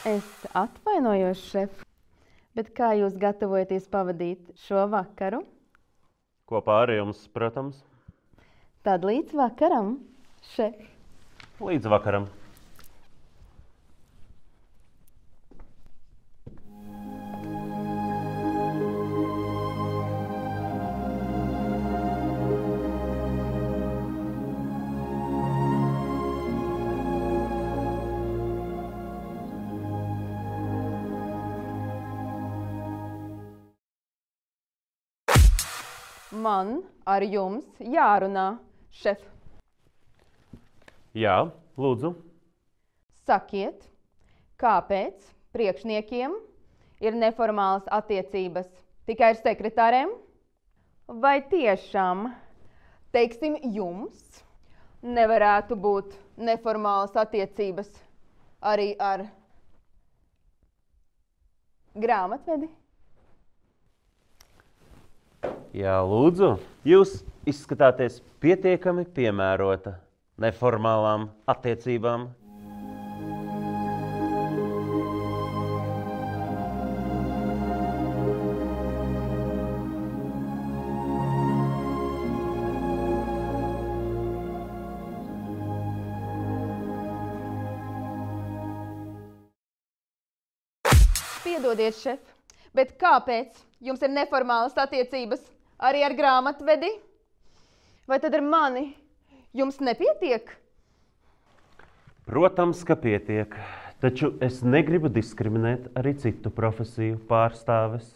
Es atvainojos, šef, bet kā jūs gatavojaties pavadīt šo vakaru? Kopā ar jums, protams. Tad līdz vakaram, šef. Līdz vakaram. Man ar jums jārunā, šef. Jā, lūdzu. Sakiet, kāpēc priekšniekiem ir neformālas attiecības tikai ar sekretāriem? Vai tiešām, teiksim, jums nevarētu būt neformālas attiecības arī ar grāmatvedi? Jā, lūdzu. Jūs izskatāties pietiekami piemērota neformālām attiecībām. Piedodiet, šef, bet kāpēc jums ir neformālas attiecības arī ar grāmatvedi? Vai tad ar mani jums nepietiek? Protams, ka pietiek, taču es negribu diskriminēt arī citu profesiju pārstāves.